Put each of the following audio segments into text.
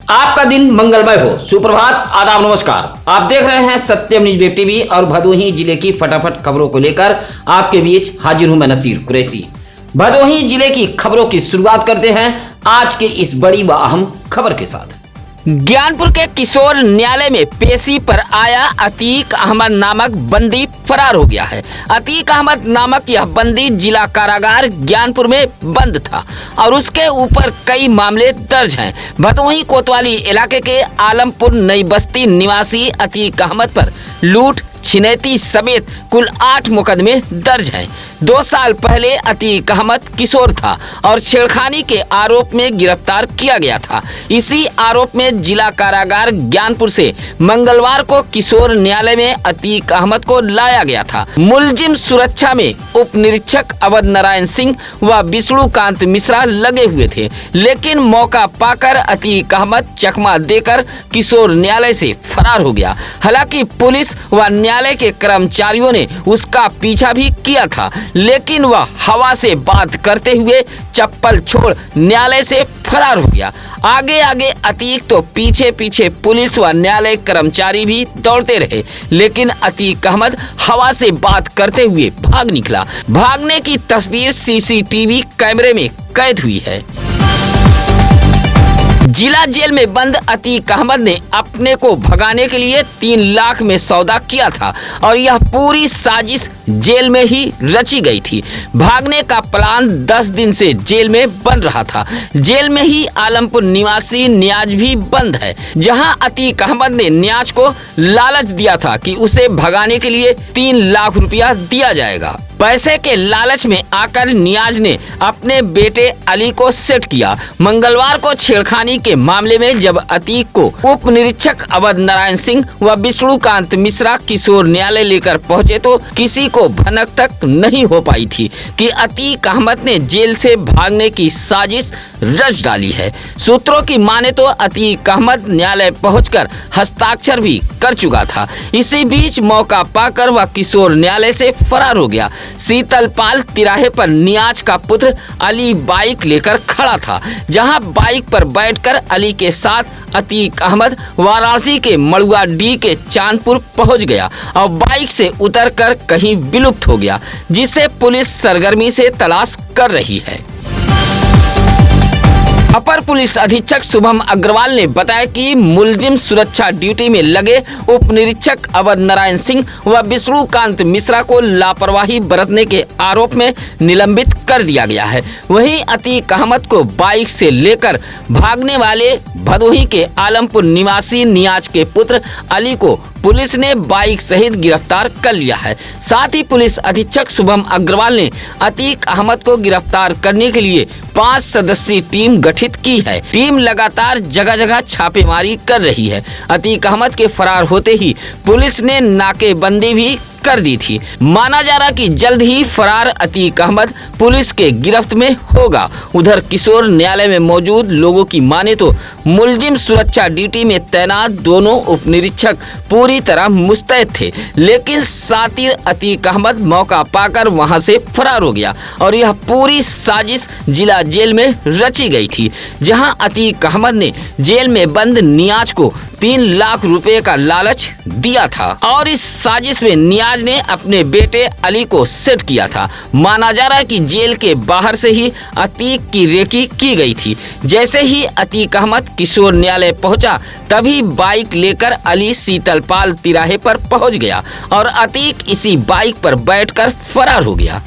आपका दिन मंगलमय हो। सुप्रभात, आदाब, नमस्कार। आप देख रहे हैं सत्यम न्यूज वेब टीवी और भदोही जिले की फटाफट खबरों को लेकर आपके बीच हाजिर हूं मैं नसीर कुरैशी। भदोही जिले की खबरों की शुरुआत करते हैं आज के इस बड़ी व अहम खबर के साथ। ज्ञानपुर के किशोर न्यायालय में पेशी पर आया अतीक अहमद नामक बंदी फरार हो गया है। अतीक अहमद नामक यह बंदी जिला कारागार ज्ञानपुर में बंद था और उसके ऊपर कई मामले दर्ज हैं। भदोही कोतवाली इलाके के आलमपुर नई बस्ती निवासी अतीक अहमद पर लूट, छिनैती समेत कुल 8 मुकदमे दर्ज हैं। 2 साल पहले अतीक अहमद किशोर था और छेड़खानी के आरोप में गिरफ्तार किया गया था। इसी आरोप में जिला कारागार ज्ञानपुर से मंगलवार को किशोर न्यायालय में अतीक अहमद को लाया गया था। मुलजिम सुरक्षा में उप निरीक्षक अवध नारायण सिंह व विष्णुकांत मिश्रा लगे हुए थे, लेकिन मौका पाकर अतीक अहमद चकमा देकर किशोर न्यायालय से फरार हो गया। हालांकि पुलिस व न्यायालय के कर्मचारियों ने उसका पीछा भी किया था, लेकिन वह हवा से बात करते हुए चप्पल छोड़ न्यायालय से फरार हो गया। आगे आगे अतीक तो पीछे पीछे पुलिस व न्यायालय कर्मचारी भी दौड़ते रहे, लेकिन अतीक अहमद हवा से बात करते हुए भाग निकला। भागने की तस्वीर सीसीटीवी कैमरे में कैद हुई है। जिला जेल में बंद अतीक अहमद ने अपने को भगाने के लिए 3 लाख में सौदा किया था और यह पूरी साजिश जेल में ही रची गई थी। भागने का प्लान 10 दिन से जेल में बन रहा था। जेल में ही आलमपुर निवासी न्याज भी बंद है, जहां अतीक अहमद ने न्याज को लालच दिया था कि उसे भगाने के लिए 3 लाख रुपया दिया जाएगा। पैसे के लालच में आकर नियाज ने अपने बेटे अली को सेट किया। मंगलवार को छेड़खानी के मामले में जब अतीक को उप निरीक्षक अवध नारायण सिंह व विष्णुकांत मिश्रा किशोर न्यायालय लेकर पहुंचे तो किसी को भनक तक नहीं हो पाई थी कि अतीक अहमद ने जेल से भागने की साजिश रच डाली है। सूत्रों की माने तो अतीक अहमद न्यायालय पहुंचकर हस्ताक्षर भी कर चुका था। इसी बीच मौका पाकर वह किशोर न्यायालय से फरार हो गया। शीतलपाल तिराहे पर नियाज का पुत्र अली बाइक लेकर खड़ा था, जहां बाइक पर बैठकर अली के साथ अतीक अहमद वाराणसी के मड़ुआडीह के चांदपुर पहुंच गया और बाइक से उतरकर कहीं विलुप्त हो गया, जिसे पुलिस सरगर्मी से तलाश कर रही है। अपर पुलिस अधीक्षक शुभम अग्रवाल ने बताया कि मुलजिम सुरक्षा ड्यूटी में लगे उप निरीक्षक अवध नारायण सिंह व विष्णुकांत मिश्रा को लापरवाही बरतने के आरोप में निलंबित कर दिया गया है। वहीं अतीक अहमद को बाइक से लेकर भागने वाले भदोही के आलमपुर निवासी नियाज के पुत्र अली को पुलिस ने बाइक सहित गिरफ्तार कर लिया है। साथ ही पुलिस अधीक्षक शुभम अग्रवाल ने अतीक अहमद को गिरफ्तार करने के लिए 5 सदस्यीय टीम गठित की है। टीम लगातार जगह जगह छापेमारी कर रही है। अतीक अहमद के फरार होते ही पुलिस ने नाकेबंदी भी कर दी थी। माना जा रहा कि जल्द ही फरार अतीक अहमद पुलिस के गिरफ्त में होगा। उधर किशोर न्यायालय में मौजूद लोगों की माने तो मुलजिम सुरक्षा ड्यूटी में तैनात दोनों उप निरीक्षक पूरी तरह मुस्तैद थे, लेकिन सातिर अतीक अहमद मौका पाकर वहां से फरार हो गया और यह पूरी साजिश जिला जेल में रची गई थी, जहां अतीक अहमद ने जेल में बंद नियाज को 3 लाख रुपए का लालच दिया था और इस साजिश में नियाज ने अपने बेटे अली को सेट किया था। माना जा रहा है कि जेल के बाहर से ही अतीक की रेकी की गई थी। जैसे ही अतीक अहमद किशोर न्यायालय पहुंचा, तभी बाइक लेकर अली शीतलपाल तिराहे पर पहुंच गया और अतीक इसी बाइक पर बैठकर फरार हो गया।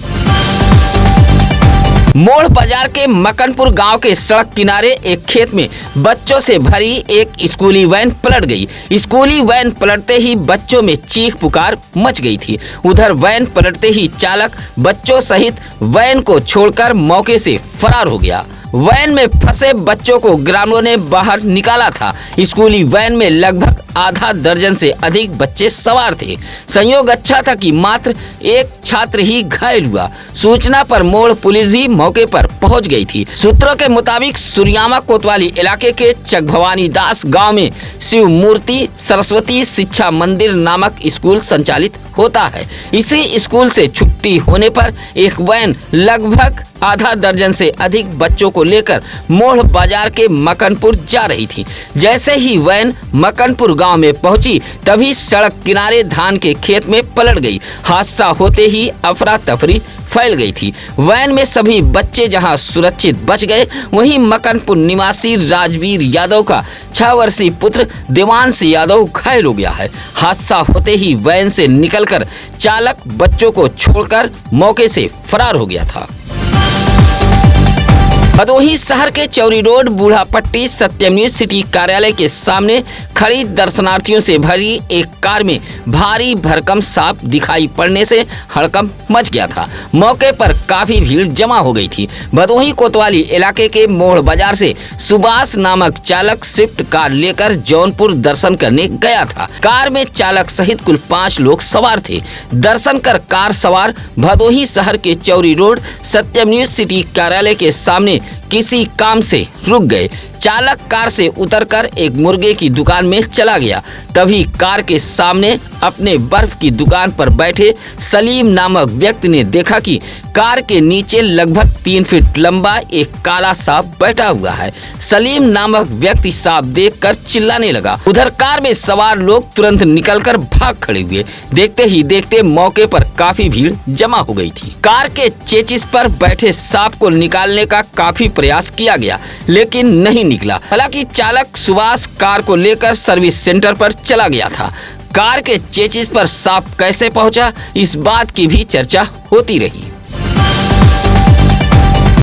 मोड़ बाजार के मकनपुर गांव के सड़क किनारे एक खेत में बच्चों से भरी एक स्कूली वैन पलट गई। स्कूली वैन पलटते ही बच्चों में चीख पुकार मच गई थी। उधर वैन पलटते ही चालक बच्चों सहित वैन को छोड़कर मौके से फरार हो गया। वैन में फंसे बच्चों को ग्रामीणों ने बाहर निकाला था। स्कूली वैन में लगभग आधा दर्जन से अधिक बच्चे सवार थे। संयोग अच्छा था कि मात्र एक छात्र ही घायल हुआ। सूचना पर मोड़ पुलिस भी मौके पर पहुंच गई थी। सूत्रों के मुताबिक सुरियामा कोतवाली इलाके के चकभवानी दास गांव में शिव मूर्ति सरस्वती शिक्षा मंदिर नामक स्कूल संचालित होता है। इसी स्कूल से छुट्टी होने पर एक वैन लगभग आधा दर्जन से अधिक बच्चों को लेकर मोड़ बाजार के मकनपुर जा रही थी। जैसे ही वैन मकनपुर गांव में पहुंची तभी सड़क किनारे धान के खेत में पलट गई। हादसा होते ही अफरा तफरी फैल गई थी। वैन में सभी बच्चे जहां सुरक्षित बच गए, वहीं मकनपुर निवासी राजवीर यादव का 6 वर्षीय पुत्र देवांश यादव घायल हो गया है। हादसा होते ही वैन से निकलकर चालक बच्चों को छोड़कर मौके से फरार हो गया था। भदोही शहर के चौरी रोड बूढ़ापट्टी सत्यम न्यूज सिटी कार्यालय के सामने खड़ी दर्शनार्थियों से भरी एक कार में भारी भरकम सांप दिखाई पड़ने से हड़कंप मच गया था। मौके पर काफी भीड़ जमा हो गई थी। भदोही कोतवाली इलाके के मोड़ बाजार से सुभाष नामक चालक स्विफ्ट कार लेकर जौनपुर दर्शन करने गया था। कार में चालक सहित कुल 5 लोग सवार थे। दर्शन कर कार सवार भदोही शहर के चौरी रोड सत्यम न्यूज सिटी कार्यालय के सामने किसी काम से रुक गए। चालक कार से उतरकर एक मुर्गे की दुकान में चला गया। तभी कार के सामने अपने बर्फ की दुकान पर बैठे सलीम नामक व्यक्ति ने देखा कि कार के नीचे लगभग 3 फीट लंबा एक काला सांप बैठा हुआ है। सलीम नामक व्यक्ति सांप देखकर चिल्लाने लगा। उधर कार में सवार लोग तुरंत निकलकर भाग खड़े हुए। देखते ही देखते मौके पर काफी भीड़ जमा हो गई थी। कार के चेचिस पर बैठे सांप को निकालने का काफी प्रयास किया गया, लेकिन नहीं निकला। हालांकि चालक सुभाष कार को लेकर सर्विस सेंटर पर चला गया था। कार के चेचिस पर सांप कैसे पहुंचा, इस बात की भी चर्चा होती रही।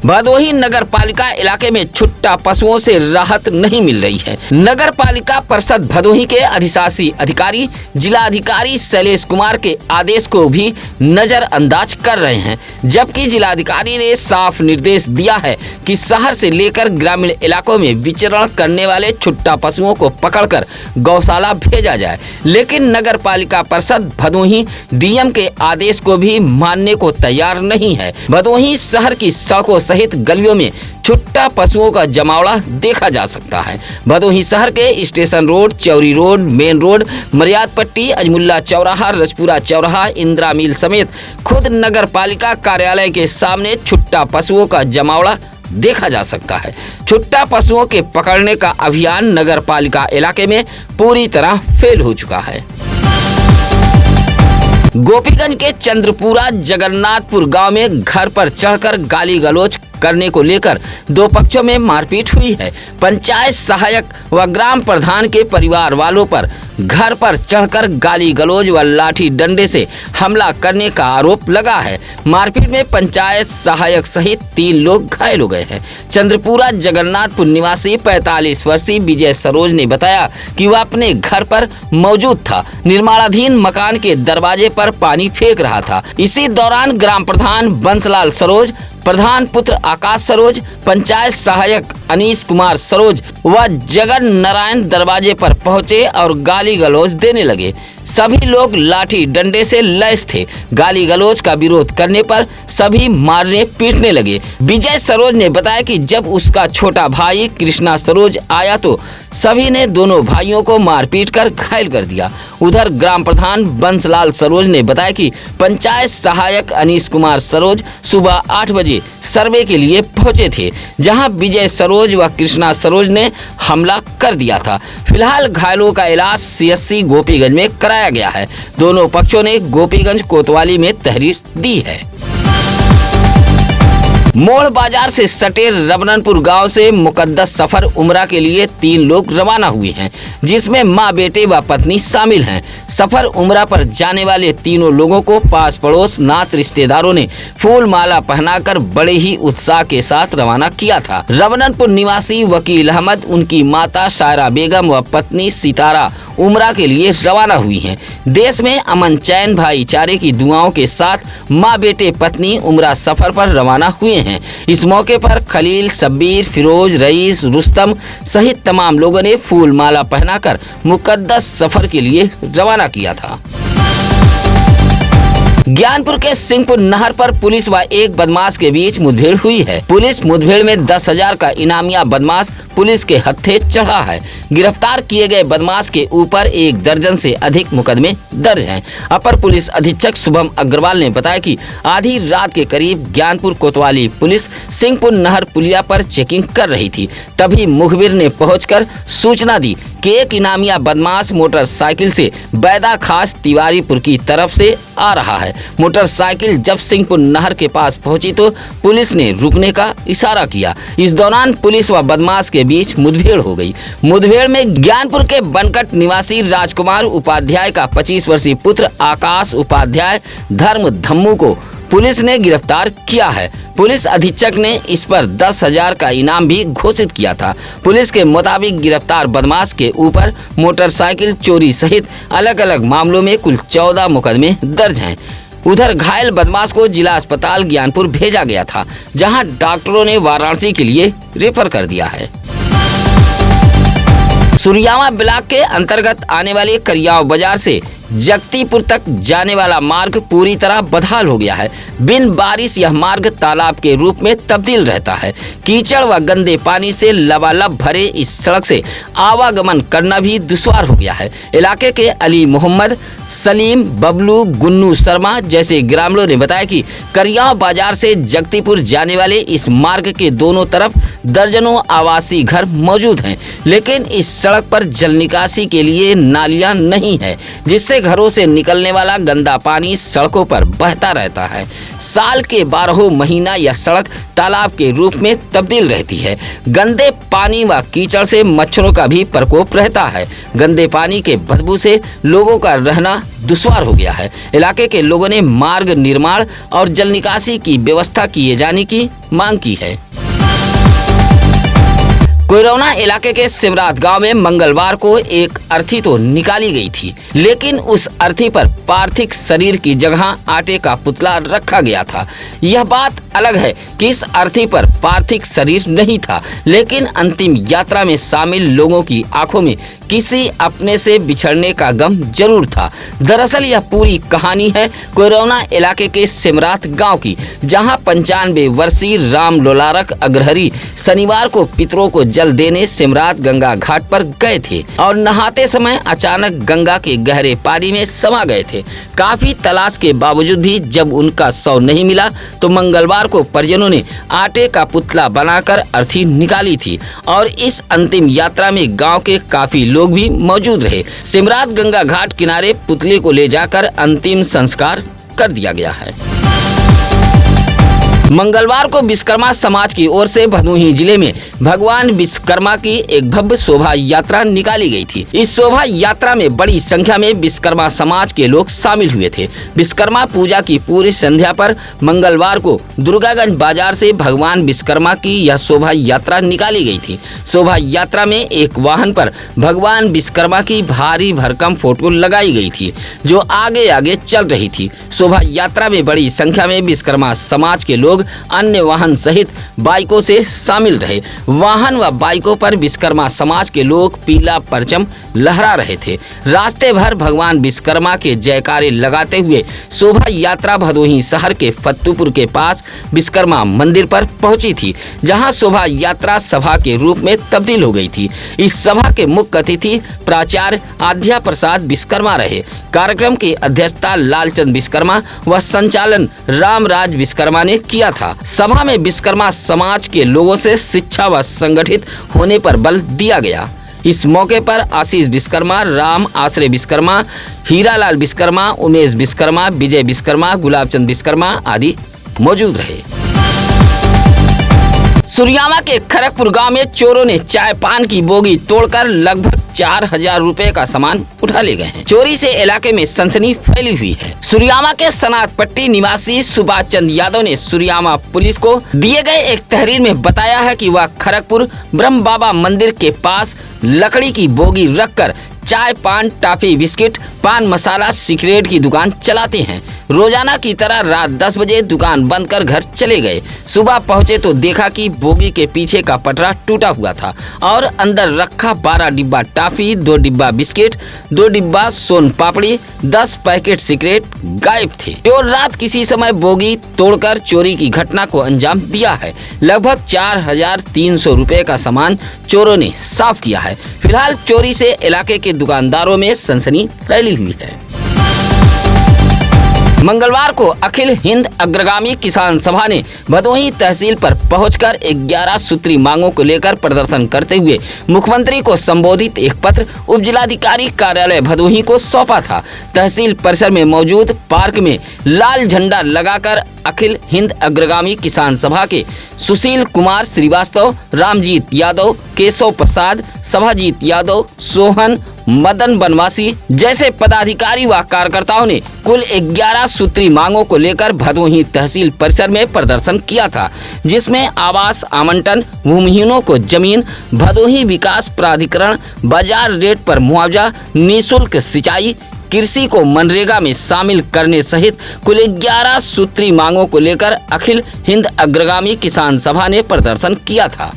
भदोही नगर पालिका इलाके में छुट्टा पशुओं से राहत नहीं मिल रही है। नगर पालिका परिषद भदोही के अधिशासी अधिकारी जिला अधिकारी शैलेश कुमार के आदेश को भी नजरअंदाज कर रहे हैं, जबकि जिलाधिकारी ने साफ निर्देश दिया है कि शहर से लेकर ग्रामीण इलाकों में विचरण करने वाले छुट्टा पशुओं को पकड़कर गौशाला भेजा जाए। लेकिन नगर पालिका परिषद भदोही डीएम के आदेश को भी मानने को तैयार नहीं है। भदोही शहर की सड़कों सहित गलियों में छुट्टा पशुओं का जमावड़ा देखा जा सकता है। भदोही शहर के station road, Chauri road, main road, Maryad Patti, Ajmulla चौराहा, रजपुरा चौराहा, इंदिरा मिल समेत खुद नगर पालिका कार्यालय के सामने छुट्टा पशुओं का जमावड़ा देखा जा सकता है। छुट्टा पशुओं के पकड़ने का अभियान नगर पालिका इलाके में पूरी तरह फेल हो चुका है। गोपीगंज के चंद्रपुरा जगन्नाथपुर गांव में घर पर चढ़कर गाली गलौज करने को लेकर 2 पक्षों में मारपीट हुई है। पंचायत सहायक व ग्राम प्रधान के परिवार वालों पर घर पर चढ़कर गाली गलौज व लाठी डंडे से हमला करने का आरोप लगा है। मारपीट में पंचायत सहायक सहित 3 लोग घायल हो गए हैं। चंद्रपुरा जगन्नाथपुर निवासी 45 वर्षीय विजय सरोज ने बताया कि वह अपने घर पर मौजूद था। निर्माणाधीन मकान के दरवाजे पर पानी फेंक रहा था। इसी दौरान ग्राम प्रधान बंसलाल सरोज, प्रधान पुत्र आकाश सरोज, पंचायत सहायक अनीश कुमार सरोज व जगन नारायण दरवाजे पर पहुंचे और गाली गलौज देने लगे। सभी लोग लाठी डंडे से लैस थे। गाली गलौज का विरोध करने पर सभी मारने पीटने लगे। विजय सरोज ने बताया कि जब उसका छोटा भाई कृष्णा सरोज आया तो सभी ने दोनों भाइयों को मारपीट कर घायल कर दिया। उधर ग्राम प्रधान बंसलाल सरोज ने बताया कि पंचायत सहायक अनीश कुमार सरोज सुबह 8 बजे सर्वे के लिए पहुंचे थे, जहां विजय सरोज व कृष्णा सरोज ने हमला कर दिया था। फिलहाल घायलों का इलाज सीएससी गोपीगंज में कराया गया है। दोनों पक्षों ने गोपीगंज कोतवाली में तहरीर दी है। मोड़ बाजार से सटे रमनपुर गांव से मुकद्दस सफर उम्रा के लिए 3 लोग रवाना हुए हैं, जिसमें मां, बेटे व पत्नी शामिल हैं। सफर उम्रा पर जाने वाले तीनों लोगों को पास पड़ोस नात रिश्तेदारों ने फूल माला पहनाकर बड़े ही उत्साह के साथ रवाना किया था। रमनपुर निवासी वकील अहमद, उनकी माता शायरा बेगम व पत्नी सितारा उम्रा के लिए रवाना हुई हैं। देश में अमन, चैन, भाईचारे की दुआओं के साथ माँ, बेटे, पत्नी उम्रा सफर पर रवाना हुए हैं। इस मौके पर खलील, शब्बीर, फिरोज, रईस, रुस्तम सहित तमाम लोगों ने फूल माला पहनाकर मुकद्दस सफर के लिए रवाना किया था। ज्ञानपुर के सिंहपुर नहर पर पुलिस व एक बदमाश के बीच मुठभेड़ हुई है। पुलिस मुठभेड़ में 10,000 का इनामिया बदमाश पुलिस के हत्थे चढ़ा है। गिरफ्तार किए गए बदमाश के ऊपर 1 दर्जन से अधिक मुकदमे दर्ज हैं। अपर पुलिस अधीक्षक शुभम अग्रवाल ने बताया कि आधी रात के करीब ज्ञानपुर कोतवाली पुलिस सिंहपुर नहर पुलिया पर चेकिंग कर रही थी, तभी मुखबिर ने पहुंचकर सूचना दी कि एक इनामिया बदमाश मोटरसाइकिल से बैदा खास तिवारीपुर की तरफ से आ रहा है। मोटरसाइकिल जब सिंहपुर नहर के पास पहुंची तो पुलिस ने रुकने का इशारा किया। इस दौरान पुलिस व बदमाश के बीच मुठभेड़ हो गई। मुठभेड़ में ज्ञानपुर के बनकट निवासी राजकुमार उपाध्याय का 25 वर्षीय पुत्र आकाश उपाध्याय धर्म धम्मू को पुलिस ने गिरफ्तार किया है। पुलिस अधीक्षक ने इस पर 10,000 का इनाम भी घोषित किया था। पुलिस के मुताबिक गिरफ्तार बदमाश के ऊपर मोटरसाइकिल चोरी सहित अलग अलग मामलों में कुल 14 मुकदमे दर्ज हैं। उधर घायल बदमाश को जिला अस्पताल ज्ञानपुर भेजा गया था, जहां डॉक्टरों ने वाराणसी के लिए रेफर कर दिया है। सुरियामा ब्लॉक के अंतर्गत आने वाले करियाव बाजार से जगतीपुर तक जाने वाला मार्ग पूरी तरह बदहाल हो गया है। बिन बारिश यह मार्ग तालाब के रूप में तब्दील रहता है। कीचड़ व गंदे पानी से लबालब भरे इस सड़क से आवागमन करना भी दुश्वार हो गया है। इलाके के अली मोहम्मद, सलीम, बबलू, गुन्नू शर्मा जैसे ग्रामीणों ने बताया कि करियाव बाजार से जगतीपुर जाने वाले इस मार्ग के दोनों तरफ दर्जनों आवासीय घर मौजूद हैं, लेकिन इस सड़क पर जल निकासी के लिए नालियां नहीं है, जिससे घरों से निकलने वाला गंदा पानी सड़कों पर बहता रहता है। साल के 12 महीना यह सड़क तालाब के रूप में तब्दील रहती है। गंदे पानी व कीचड़ से मच्छरों का भी प्रकोप रहता है। गंदे पानी के बदबू से लोगों का रहना दुश्वार हो गया है। इलाके के लोगों ने मार्ग निर्माण और जल निकासी की व्यवस्था किए जाने की मांग की है। कोयरौना इलाके के शिवरात गांव में मंगलवार को एक अर्थी तो निकाली गई थी, लेकिन उस अर्थी पर पार्थिव शरीर की जगह आटे का पुतला रखा गया था। यह बात अलग है कि इस अर्थी पर पार्थिव शरीर नहीं था, लेकिन अंतिम यात्रा में शामिल लोगों की आंखों में किसी अपने से बिछड़ने का गम जरूर था। दरअसल यह पूरी कहानी है कोयरौना इलाके के सिमरात गांव की, जहां 95 वर्षीय राम लोलारक अग्रहरी शनिवार को पितरों को जल देने सिमरात गंगा घाट पर गए थे और नहाते समय अचानक गंगा के गहरे पानी में समा गए थे। काफी तलाश के बावजूद भी जब उनका शव नहीं मिला तो मंगलवार को परिजनों ने आटे का पुतला बनाकर अर्थी निकाली थी और इस अंतिम यात्रा में गांव के काफी लोग भी मौजूद रहे। सिमरात गंगा घाट किनारे पुतले को ले जाकर अंतिम संस्कार कर दिया गया है। मंगलवार को विश्वकर्मा समाज की ओर से भदोही जिले में भगवान विश्वकर्मा की एक भव्य शोभा यात्रा निकाली गई थी। इस शोभा यात्रा में बड़ी संख्या में विश्वकर्मा समाज के लोग शामिल हुए थे। विश्वकर्मा पूजा की पूरी संध्या पर मंगलवार को दुर्गागंज बाजार से भगवान विश्वकर्मा की यह शोभा यात्रा निकाली गई थी। शोभा यात्रा में एक वाहन पर भगवान विश्वकर्मा की भारी भरकम फोटो लगाई गई थी, जो आगे आगे चल रही थी। शोभा यात्रा में बड़ी संख्या में विश्वकर्मा समाज के लोग अन्य वाहन सहित बाइकों से शामिल रहे। वाहन व बाइकों पर विश्वकर्मा समाज के लोग पीला परचम लहरा रहे थे। रास्ते भर भगवान विश्वकर्मा के जयकारे लगाते हुए शोभा यात्रा भदोही शहर के फत्तूपुर के पास विश्वकर्मा मंदिर पर पहुंची थी, जहां शोभा यात्रा सभा के रूप में तब्दील हो गई थी। इस सभा के मुख्य अतिथि प्राचार्य आध्या प्रसाद विश्वकर्मा रहे। कार्यक्रम की अध्यक्षता लालचंद विश्वकर्मा व संचालन रामराज विश्वकर्मा ने किया था। सभा में विश्वकर्मा समाज के लोगों से शिक्षा व संगठित होने पर बल दिया गया। इस मौके पर आशीष विश्वकर्मा, राम आश्रय विश्वकर्मा, हीरालाल विश्वकर्मा, उमेश विश्वकर्मा, विजय विश्वकर्मा, गुलाबचंद विश्वकर्मा आदि मौजूद रहे। सुरियामा के खरगपुर गांव में चोरों ने चाय पान की बोगी तोड़कर लगभग 4,000 रुपए का सामान उठा ले गए हैं। चोरी से इलाके में सनसनी फैली हुई है। सुरियामा के सनात पट्टी निवासी सुभाष चंद यादव ने सुरियामा पुलिस को दिए गए एक तहरीर में बताया है कि वह खरगपुर ब्रह्म बाबा मंदिर के पास लकड़ी की बोगी रखकर चाय, पान, टॉफी, बिस्किट, पान मसाला, सिगरेट की दुकान चलाते हैं। रोजाना की तरह रात 10 बजे दुकान बंद कर घर चले गए। सुबह पहुंचे तो देखा कि बोगी के पीछे का पटरा टूटा हुआ था और अंदर रखा 12 डिब्बा टॉफी, 2 डिब्बा बिस्किट, 2 डिब्बा सोन पापड़ी, 10 पैकेट सिगरेट गायब थे। चोर रात किसी समय बोगी तोड़कर चोरी की घटना को अंजाम दिया है। लगभग 4,300 रुपए का सामान चोरों ने साफ किया है। फिलहाल चोरी से इलाके के दुकानदारों में सनसनी फैली हुई है। मंगलवार को अखिल हिंद अग्रगामी किसान सभा ने भदोही तहसील पर पहुंचकर 11 सूत्री मांगों को लेकर प्रदर्शन करते हुए मुख्यमंत्री को संबोधित एक पत्र उप जिलाधिकारी कार्यालय भदोही को सौंपा था। तहसील परिसर में मौजूद पार्क में लाल झंडा लगाकर अखिल हिंद अग्रगामी किसान सभा के सुशील कुमार श्रीवास्तव, रामजीत यादव, केशव प्रसाद, सभाजीत यादव, सोहन, मदन बनवासी जैसे पदाधिकारी व कार्यकर्ताओं ने कुल 11 सूत्री मांगों को लेकर भदोही तहसील परिसर में प्रदर्शन किया था, जिसमें आवास आवंटन, भूमिहीनों को जमीन, भदोही विकास प्राधिकरण, बाजार रेट पर मुआवजा, निःशुल्क सिंचाई, कृषि को मनरेगा में शामिल करने सहित कुल 11 सूत्री मांगों को लेकर अखिल हिंद अग्रगामी किसान सभा ने प्रदर्शन किया था।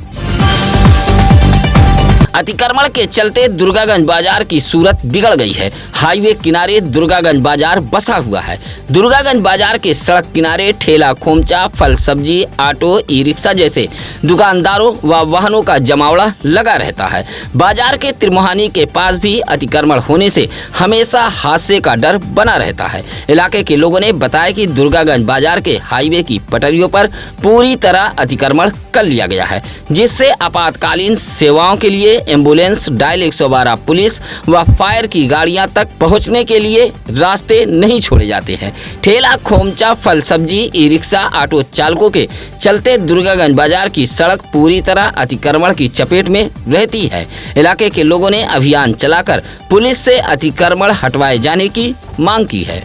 अतिक्रमण के चलते दुर्गागंज बाजार की सूरत बिगड़ गई है। हाईवे किनारे दुर्गागंज बाजार बसा हुआ है। दुर्गागंज बाजार के सड़क किनारे ठेला, खोमचा, फल सब्जी, ऑटो, ई रिक्शा जैसे दुकानदारों व वाहनों का जमावड़ा लगा रहता है। बाजार के त्रिमोहानी के पास भी अतिक्रमण होने से हमेशा हादसे का डर बना रहता है। इलाके के लोगों ने बताया कि दुर्गागंज बाजार के हाईवे की पटरियों पर पूरी तरह अतिक्रमण कर लिया गया है, जिससे आपातकालीन सेवाओं के लिए एम्बुलेंस, डायल 112 पुलिस व फायर की गाड़ियां तक पहुंचने के लिए रास्ते नहीं छोड़े जाते हैं। ठेला, खोमचा, फल सब्जी, ई रिक्शा, ऑटो चालकों के चलते दुर्गागंज बाजार की सड़क पूरी तरह अतिक्रमण की चपेट में रहती है। इलाके के लोगों ने अभियान चलाकर पुलिस से अतिक्रमण हटवाए जाने की मांग की है।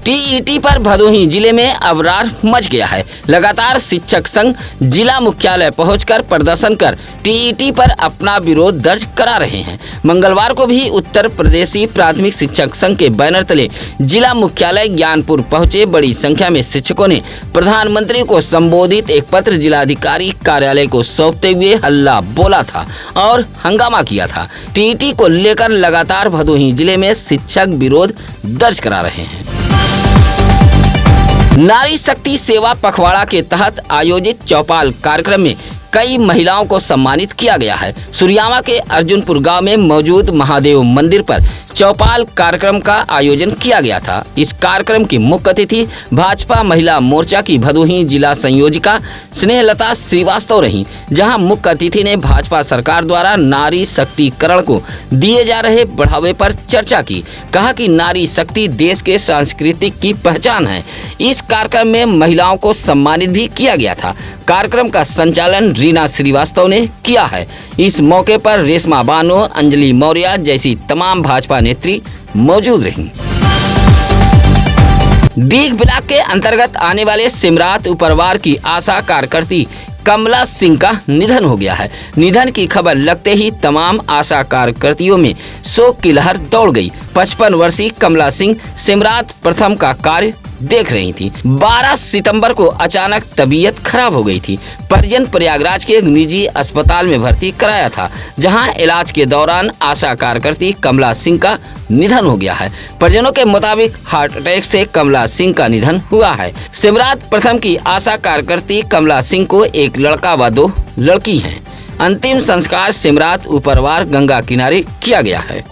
टीईटी पर भदोही जिले में अबरार मच गया है। लगातार शिक्षक संघ जिला मुख्यालय पहुंचकर प्रदर्शन कर टीईटी पर अपना विरोध दर्ज करा रहे हैं। मंगलवार को भी उत्तर प्रदेशी प्राथमिक शिक्षक संघ के बैनर तले जिला मुख्यालय ज्ञानपुर पहुंचे बड़ी संख्या में शिक्षकों ने प्रधानमंत्री को संबोधित एक पत्र जिलाधिकारी कार्यालय को सौंपते हुए हल्ला बोला था और हंगामा किया था। टीईटी को लेकर लगातार भदोही जिले में शिक्षक विरोध दर्ज करा रहे हैं। नारी शक्ति सेवा पखवाड़ा के तहत आयोजित चौपाल कार्यक्रम में कई महिलाओं को सम्मानित किया गया है। सुरियामा के अर्जुनपुर गांव में मौजूद महादेव मंदिर पर चौपाल कार्यक्रम का आयोजन किया गया था। इस कार्यक्रम की मुख्य अतिथि भाजपा महिला मोर्चा की भदोही जिला संयोजिका स्नेहलता श्रीवास्तव रहीं, जहां मुख्य अतिथि ने भाजपा सरकार द्वारा नारी शक्तिकरण को दिए जा रहे बढ़ावे पर चर्चा की। कहा कि नारी शक्ति देश के सांस्कृतिक की पहचान है। इस कार्यक्रम में महिलाओं को सम्मानित भी किया गया था। कार्यक्रम का संचालन रीना श्रीवास्तव ने किया है। इस मौके पर रेशमा बानो, अंजलि मौर्य जैसी तमाम भाजपा नेत्री मौजूद रहीं। डीग ब्लॉक के अंतर्गत आने वाले सिमरात उपरवार की आशा कार्यकर्ती कमला सिंह का निधन हो गया है। निधन की खबर लगते ही तमाम आशा कार्यकर्तियों में शोक की लहर दौड़ गई। 55 वर्षीय कमला सिंह सिमरात प्रथम का कार्य देख रही थी। 12 सितंबर को अचानक तबीयत खराब हो गई थी। परिजन प्रयागराज के एक निजी अस्पताल में भर्ती कराया था, जहां इलाज के दौरान आशा कार्यकर्ती कमला सिंह का निधन हो गया है। परिजनों के मुताबिक हार्ट अटैक से कमला सिंह का निधन हुआ है। सिमरात प्रथम की आशा कार्यकर्ती कमला सिंह को एक लड़का व 2 लड़की हैं। अंतिम संस्कार सिमरात उपरवार गंगा किनारे किया गया है।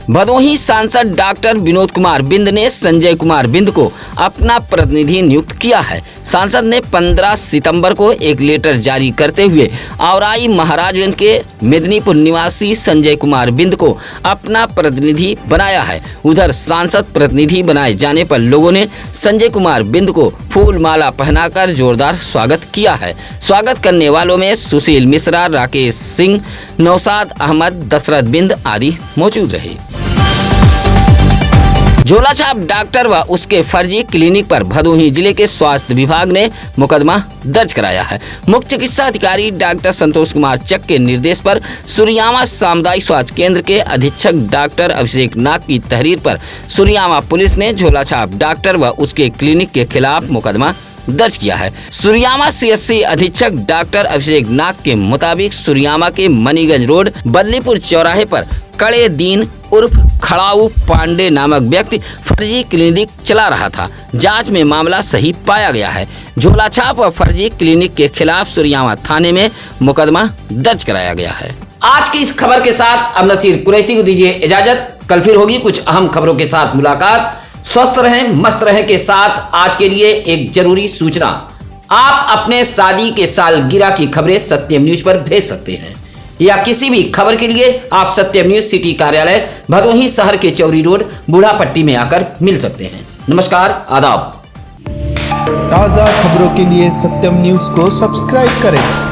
भदोही सांसद डॉक्टर विनोद कुमार बिंद ने संजय कुमार बिंद को अपना प्रतिनिधि नियुक्त किया है। सांसद ने 15 सितंबर को एक लेटर जारी करते हुए औराई महाराजगंज के मेदिनीपुर निवासी संजय कुमार बिंद को अपना प्रतिनिधि बनाया है। उधर सांसद प्रतिनिधि बनाए जाने पर लोगों ने संजय कुमार बिंद को फूल माला पहनाकर जोरदार स्वागत किया है। स्वागत करने वालों में सुशील मिश्रा, राकेश सिंह, नौशाद अहमद, दशरथ बिंद आदि मौजूद रहे। झोलाछाप डॉक्टर व उसके फर्जी क्लिनिक पर भदोही जिले के स्वास्थ्य विभाग ने मुकदमा दर्ज कराया है। मुख्य चिकित्सा अधिकारी डॉक्टर संतोष कुमार चक के निर्देश पर सूर्यामा सामुदायिक स्वास्थ्य केंद्र के अधीक्षक डॉक्टर अभिषेक नाग की तहरीर पर सूर्यामा पुलिस ने झोलाछाप डॉक्टर व उसके क्लिनिक के खिलाफ मुकदमा दर्ज किया है। सूर्यामा सीएससी अधीक्षक डॉक्टर अभिषेक नाग के मुताबिक सूर्यामा के मनीगंज रोड बदलीपुर चौराहे पर कड़े दीन उर्फ खड़ाऊ पांडे नामक व्यक्ति फर्जी क्लिनिक चला रहा था। जांच में मामला सही पाया गया है। झोलाछाप और फर्जी क्लिनिक के खिलाफ सूर्यामा थाने में मुकदमा दर्ज कराया गया है। आज की इस खबर के साथ अब नसीर कुरैशी को दीजिए इजाजत। कल फिर होगी कुछ अहम खबरों के साथ मुलाकात। स्वस्थ रहें, मस्त रहें के साथ आज के लिए एक जरूरी सूचना, आप अपने शादी के सालगिरह की खबरें सत्यम न्यूज पर भेज सकते हैं या किसी भी खबर के लिए आप सत्यम न्यूज सिटी कार्यालय भदोही शहर के चौरी रोड बूढ़ा पट्टी में आकर मिल सकते हैं। नमस्कार, आदाब। ताज़ा खबरों के लिए सत्यम न्यूज को सब्सक्राइब करें